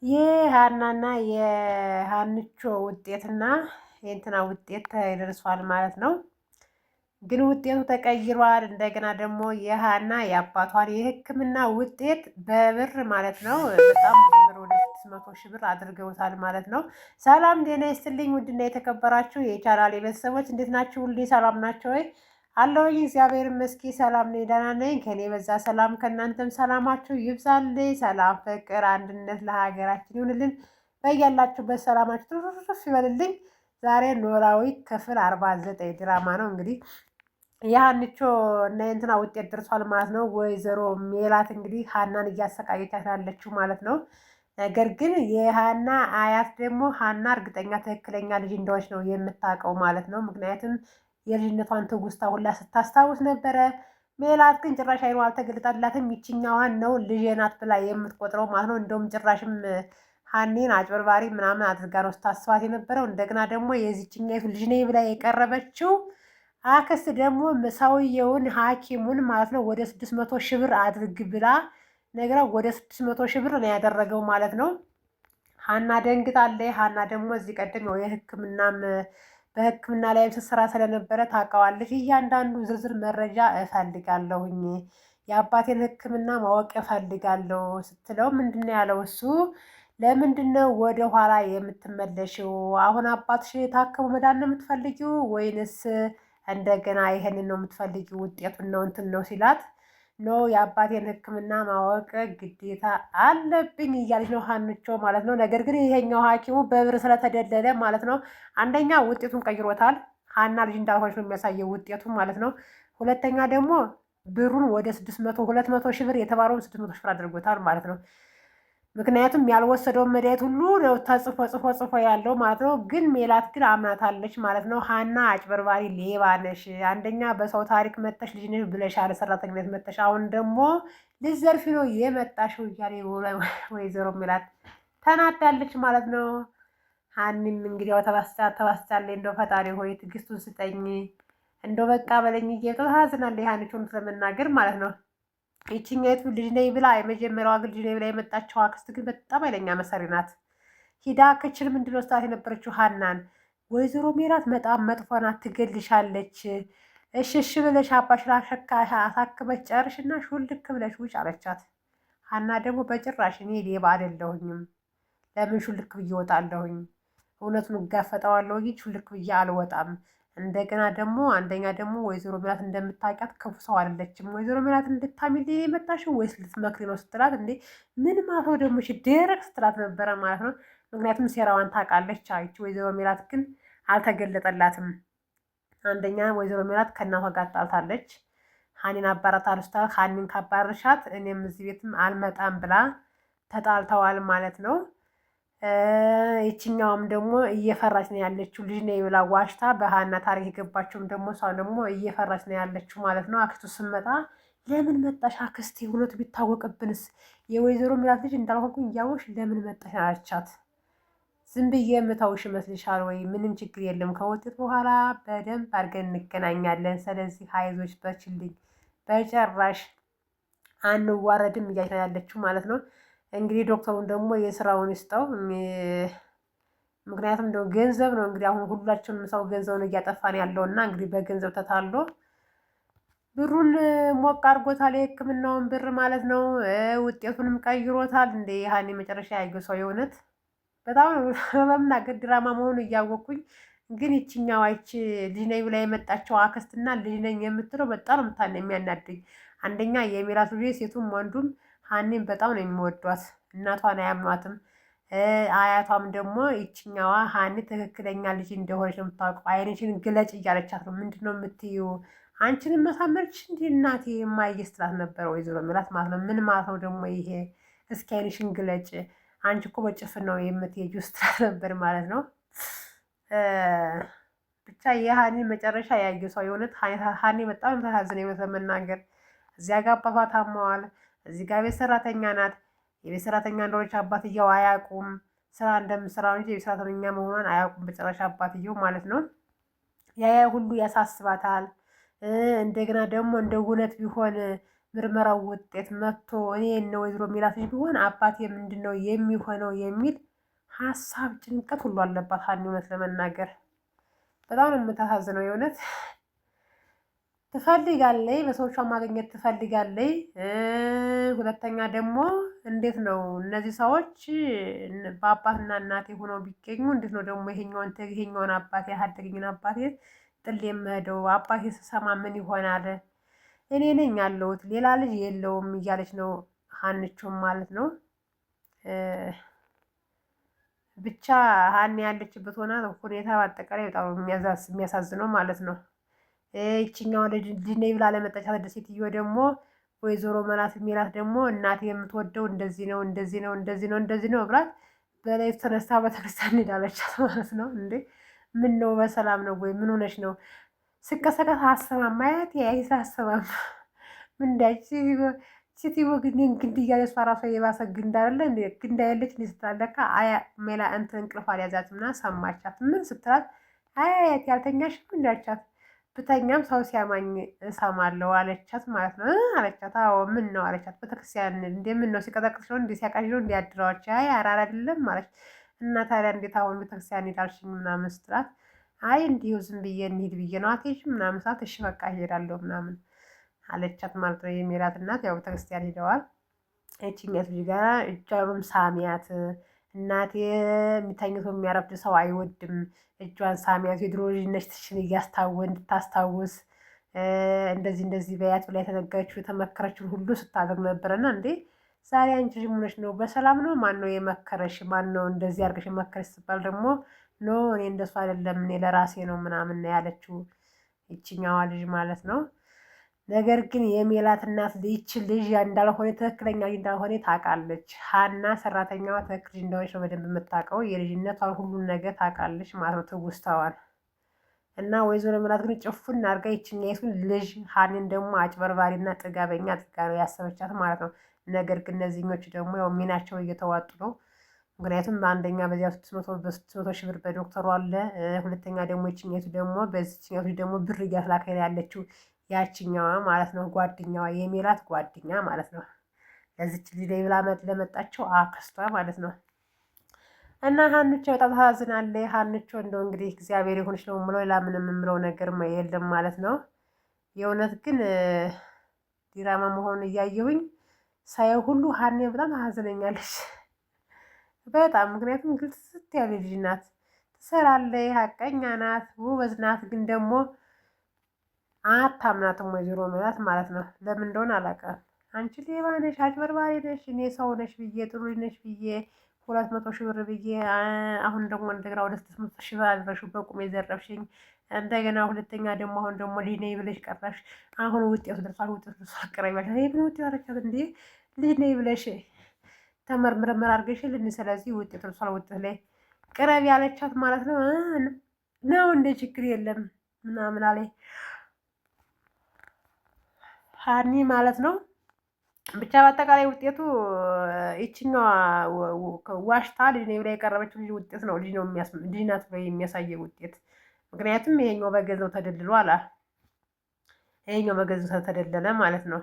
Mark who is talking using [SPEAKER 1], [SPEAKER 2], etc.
[SPEAKER 1] የሀናና የሀንቾ ውጤትና የእንትና ውጤት ተደርሷል ማለት ነው። ግን ውጤቱ ተቀይሯል። እንደገና ደግሞ የሀና የአባቷን የሕክምና ውጤት በብር ማለት ነው በጣም ብር ወደ 600 ሺህ ብር አድርገውታል ማለት ነው። ሰላም ጤና ይስጥልኝ ውድና የተከበራችሁ የቻናሌ ቤተሰቦች እንዴት ናችሁ? ሁሌ ሰላም ናቸው ወይ? አለሁኝ እግዚአብሔር ይመስገን ሰላም ነኝ፣ ደህና ነኝ። ከኔ በዛ ሰላም ከእናንተም ሰላማችሁ ይብዛልኝ። ሰላም፣ ፍቅር፣ አንድነት ለሀገራችን ይሁንልን። በያላችሁበት ሰላማችሁ ትርፍ ይበልልኝ። ዛሬ ኖላዊ ክፍል 49 ድራማ ነው እንግዲህ የሀንቾ እና የእንትና ውጤት ደርሷል ማለት ነው። ወይዘሮ ሜላት እንግዲህ ሀናን እያሰቃየቻት ያለችው ማለት ነው። ነገር ግን የሀና አያት ደግሞ ሀና እርግጠኛ ትክክለኛ ልጅ እንደሆነች ነው የምታውቀው ማለት ነው። ምክንያቱም የልጅነቷን ትውስታ ሁላ ስታስታውስ ነበረ። ሜላት ግን ጭራሽ አይኗ አልተገለጠላትም። ይችኛዋን ነው ልጄ ናት ብላ የምትቆጥረው ማለት ነው። እንደውም ጭራሽም ሀኔን አጭበርባሪ ምናምን አድርጋ ነው ስታስባት የነበረው። እንደገና ደግሞ የዚችኛይቱ ልጅ ነኝ ብላ የቀረበችው አክስት ደግሞ ሰውየውን ሐኪሙን ማለት ነው ወደ 600 ሺህ ብር አድርግ ብላ ነግራ ወደ 600 ሺህ ብር ነው ያደረገው ማለት ነው። ሀና ደንግጣለች። ሀና ደግሞ እዚህ ቀደም የሕክምናም በሕክምና ላይ ስትሰራ ስለነበረ ታውቀዋለች። እያንዳንዱ ዝርዝር መረጃ እፈልጋለሁኝ፣ የአባቴን ሕክምና ማወቅ እፈልጋለሁ ስትለው ምንድን ነው ያለው እሱ ለምንድን ነው ወደ ኋላ የምትመለሽው? አሁን አባትሽ ታክሞ መዳን ነው የምትፈልጊው ወይንስ እንደገና ይሄንን ነው የምትፈልጊው? ውጤቱን ነው እንትን ነው ሲላት ኖ የአባቴን ሕክምና ማወቅ ግዴታ አለብኝ እያለች ነው ሀንቾ ማለት ነው። ነገር ግን ይሄኛው ሐኪሙ በብር ስለተደለለ ማለት ነው አንደኛ ውጤቱን ቀይሮታል። ሀና ልጅ እንዳልሆነች ነው የሚያሳየው ውጤቱ ማለት ነው። ሁለተኛ ደግሞ ብሩን ወደ 200 ሺህ ብር የተባለውን 600 ሺህ ብር አድርጎታል ማለት ነው። ምክንያቱም ያልወሰደውን መድኃኒት ሁሉ ነው ጽፎ ያለው ማለት ነው። ግን ሜላት ግን አምናታለች ማለት ነው። ሀና አጭበርባሪ ሌባ ነሽ፣ አንደኛ በሰው ታሪክ መተሽ ልጅ ነሽ ብለሻል፣ ሰራተኝነት መተሽ፣ አሁን ደግሞ ልትዘርፊ ነው የመጣሽው እያለ ወይዘሮ ሜላት ተናዳለች ማለት ነው። ሀኒም እንግዲህ ያው ተባስቻለች። እንደው ፈጣሪ ሆይ ትዕግስቱን ስጠኝ፣ እንደው በቃ በለኝ ታዝናለች ሀኒቾን ስለመናገር ማለት ነው። ይችኛይቱ ልጅ ነኝ ብላ የመጀመሪያዋ ግን ልጅ ነኝ ብላ የመጣችው አክስት ግን በጣም ኃይለኛ መሰሪ ናት። ሂዳ ክችል ምንድን ነው ስታት የነበረችው ሀናን ወይዘሮ ሜላት በጣም መጥፎ ናት፣ ትገልሻለች። እሺ ብለሽ አባሽን አሳክመሽ ጨርሽና ሹልክ ብለሽ ውጭ አለቻት። ሀና ደግሞ በጭራሽ እኔ ሌባ አይደለሁኝም፣ ለምን ሹልክ ብዬ እወጣለሁኝ? እውነቱን እጋፈጠዋለሁ እንጂ ሹልክ ብዬ አልወጣም። እንደገና ደግሞ አንደኛ ደግሞ ወይዘሮ ሜላት እንደምታውቂያት ክፉ ሰው አይደለችም። ወይዘሮ ሜላት እንድታሚልኝ የመጣሽው ወይስ ልትመክሪ ነው ስትላት፣ እንዴ ምን ማለት ነው ደግሞ ደረቅ ስትላት ነበረ ማለት ነው። ምክንያቱም ሴራዋን ታውቃለች። አይች ወይዘሮ ሜላት ግን አልተገለጠላትም። አንደኛ ወይዘሮ ሜላት ከእናቷ ጋር ጣልታለች። ሀኒን አባራታለች። ሀኒን ካባረሻት እኔም እዚህ ቤትም አልመጣም ብላ ተጣልተዋል ማለት ነው። ይችኛውም ደግሞ እየፈራች ነው ያለችው። ልጅ ነው ብላ ዋሽታ በሀና ታሪክ የገባቸውም ደግሞ እሷ ደግሞ እየፈራች ነው ያለችው ማለት ነው። አክስቱ ስመጣ ለምን መጣሽ አክስቴ? እውነቱ ቢታወቅብንስ? የወይዘሮ ሜላት ልጅ እንዳልሆንኩኝ እያወቅሽ ለምን መጣሽ አለቻት። ዝም ብዬ የምታውሽ ይመስልሻል ወይ? ምንም ችግር የለም፣ ከውጤት በኋላ በደንብ አድርገን እንገናኛለን። ስለዚህ ሀይዞች በችልኝ፣ በጨራሽ አንዋረድም እያለች ነው ያለችው ማለት ነው። እንግዲህ ዶክተሩን ደግሞ የስራውን ይስጠው። ምክንያቱም እንደው ገንዘብ ነው እንግዲህ አሁን ሁላችንም ሰው ገንዘብ ነው እያጠፋን ያለው እና እንግዲህ በገንዘብ ተታሎ ብሩን ሞቅ አድርጎታል፣ የሕክምናውን ብር ማለት ነው። ውጤቱንም ቀይሮታል። እንደ ሀኒ መጨረሻ ያየው ሰው የእውነት በጣም በምናገር ድራማ መሆኑ እያወቅኩኝ ግን ይችኛዋ ይች ልጅ ነኝ ብላ የመጣቸው አክስትና ልጅ ነኝ የምትለው በጣም ነው የሚያናድኝ። አንደኛ የሜላት ልጅ ሴቱም ወንዱም ሀኒን በጣም ነው የሚወዷት። እናቷን አያምኗትም። አያቷም ደግሞ ይችኛዋ ሀኒ ትክክለኛ ልጅ እንደሆነች ነው የምታውቀው። አይንሽን ግለጭ እያለቻት ነው። ምንድን ነው የምትይው? አንቺንም መሳመርች እንዲህ እናቴ የማየ ስትላት ነበረ ወይዘሮ ሜላት ማለት ነው። ምን ማለት ነው ደግሞ ይሄ? እስኪ አይንሽን ግለጭ፣ አንቺ እኮ በጭፍን ነው የምትሄጂው ስትላት ነበር ማለት ነው። ብቻ የሀኒን መጨረሻ ያየ ሰው የእውነት ሀኒ በጣም ተሳዝነ የመሰ መናገር እዚያ ጋር አባቷ ታመዋል። እዚህ ጋር ቤት ሰራተኛ ናት። የቤት ሰራተኛ እንደሆነች አባትየው አያውቁም። ስራ እንደምሰራው እንጂ የቤት ሰራተኛ መሆኗን አያውቁም በጭራሽ አባትየው ማለት ነው። ያ ሁሉ ያሳስባታል። እንደገና ደግሞ እንደ እውነት ቢሆን ምርመራው ውጤት መጥቶ እኔ ነው ወይዘሮ ሜላት ልጅ ቢሆን አባቴ ምንድን ነው የሚሆነው የሚል ሀሳብ ጭንቀት ሁሉ አለባት ሀኒ። እውነት ለመናገር በጣም ነው የምታሳዝነው የእውነት ትፈልጋለይ፣ በሰዎቿ ማግኘት ትፈልጋለይ። ሁለተኛ ደግሞ እንዴት ነው እነዚህ ሰዎች በአባትና እናቴ ሆነው ቢገኙ እንዴት ነው ደግሞ ይሄኛውን አባቴ ያሳደገኝን አባቴ ጥል የምሄደው? አባቴ ስሰማ ምን ይሆናል? እኔ ነኝ ያለሁት ሌላ ልጅ የለውም እያለች ነው ሀንቾም ማለት ነው። ብቻ ሀኒ ያለችበት ሆና ሁኔታ በአጠቃላይ በጣም የሚያሳዝነው ማለት ነው። ይችኛዋ ልጅ ነይ ብላ ለመጣቻት ሴትዮ ደግሞ ወይዘሮ ሜላት ደግሞ እናቴ የምትወደው እንደዚህ ነው እንደዚህ ነው እንደዚህ ነው እንደዚህ ነው ብላት በላይ ተነሳ በተነሳ እንሄዳለቻት ማለት ነው። እንዴ ምን ነው በሰላም ነው ወይ? ምን ሆነች ነው? ስቀሰቀስ አሰማም ማየት ያይሳ አሰማም ምን እንዳይች ሴትዮ ግን ግንድ እያለ እሷ ራሷ የባሰ ግንድ አለ እንዴ ግንድ ያለች ስትላለካ አያ ሜላ እንትን እንቅልፍ አልያዛትምና ሰማቻት። ምን ስትላት አያት ያልተኛሽም እንዳቻት ብተኛም ሰው ሲያማኝ እሰማለሁ አለቻት ማለት ነው። አለቻት አዎ ምን ነው አለቻት። ቤተክርስቲያን እንደ ምን ነው ሲቀጠቅጥሽ ነው እንዴ ሲያቃሽ ነው እንዴ አድራዎች? አይ አራራ አይደለም ማለት እና ታዲያ እንዴት አሁን ቤተክርስቲያን ሄዳልሽኝ ምናምን ስትላት አይ እንዲሁ ዝም ብዬ እንሂድ ብዬ ነው አትሄጂም ምናምን ሰዓት እሺ በቃ እሄዳለሁ ምናምን አለቻት ማለት ነው። የሚላት እናት ያው ቤተክርስቲያን ሄደዋል። እቺኛት ልጅ ጋር እጇንም ሳሚያት እናቴ የሚተኝቶ የሚያረፍድ ሰው አይወድም። እጇን ሳሚያት የድሮ ልጅ ነች ትሽን እንድታስታውስ እንደዚህ እንደዚህ በያት ብላ የተነገረችው የተመከረችውን ሁሉ ስታደርግ ነበረና እንዴ ዛሬ አንቺ ልጅ ሆነሽ ነው በሰላም ነው? ማን ነው የመከረሽ? ማን ነው እንደዚህ አድርገሽ የመከረሽ ስትባል ደግሞ ኖ እኔ እንደሱ አይደለም እኔ ለራሴ ነው ምናምን ያለችው ይችኛዋ ልጅ ማለት ነው። ነገር ግን የሜላት እናት ይች ልጅ እንዳልሆነ ትክክለኛ ልጅ እንዳልሆነ ታውቃለች። ሀና ሰራተኛዋ ትክክል እንደሆነች ነው በደንብ የምታውቀው። የልጅነቷን ሁሉን ነገር ታውቃለች ማለት ነው ትውስታዋን እና ወይዘሮ ሜላት ግን ጭፉን አድርጋ ይችኛይቱን ልጅ ሀኒን ደግሞ አጭበርባሪና ጥጋበኛ አድርጋ ነው ያሰበቻት ማለት ነው። ነገር ግን እነዚህኞቹ ደግሞ ያው ሚናቸው እየተዋጡ ነው። ምክንያቱም በአንደኛ በዚያ 600 ሺህ ብር በዶክተሩ አለ። ሁለተኛ ደግሞ ይችኛይቱ ደግሞ በዚችኛቱ ደግሞ ብር እያስላከ ያለችው ያችኛዋ ማለት ነው ጓደኛዋ የሜላት ጓደኛ ማለት ነው። ለዚች ልጅ ብላ ለመጣቸው አክስቷ ማለት ነው። እና ሀንቾ በጣም ታዝናለች። ሀንቾ እንደው እንግዲህ እግዚአብሔር ይሁንሽ ነው የምለው ሌላ ምንም የምለው ነገር የለም ማለት ነው። የእውነት ግን ዲራማ መሆኑን እያየሁኝ ሳየው ሁሉ ሀኔ በጣም ታዝነኛለች በጣም ምክንያቱም ግልጽ ያለ ልጅ ናት፣ ትሰራለች፣ ሀቀኛ ናት፣ ውበዝ ናት። ግን ደግሞ አታምናትም ወይዘሮ ሜላት ማለት ነው። ለምን እንደሆነ አላውቅም። አንቺ ሌባ ነሽ፣ አጭበርባሪ ነሽ፣ እኔ ሰው ነሽ ብዬ ጥሩ ነሽ ብዬ 200 ሺህ ብር ብዬ አሁን ደግሞ እንደገና ወደ 600 ሺህ ብር አድረሽው በቁም የዘረፍሽኝ እንደገና ሁለተኛ ደግሞ አሁን ደግሞ ልጅ ነኝ ብለሽ ቀረሽ። አሁን ውጤቱ ደርሷል፣ ውጤቱ ደርሷል ቅረቢ ይሄ ምን ውጤት አረቻት እንዴ? ልጅ ነኝ ብለሽ ተመርምረመር አድርገሽልን ስለዚህ ውጤቱ ደርሷል፣ ውጤት ላይ ቅረቢ ያለቻት ማለት ነው። ነው እንደ ችግር የለም ምናምን አለኝ ሀኒ ማለት ነው። ብቻ በአጠቃላይ ውጤቱ ይችኛዋ ዋሽታ ልጅ ነኝ ብላ የቀረበችው ልጅ ውጤት ነው። ልጅ ናት ብሎ የሚያሳየው ውጤት። ምክንያቱም ይሄኛው በገንዘብ ተደልሎ አላ ይሄኛው በገንዘብ ተደለለ ማለት ነው።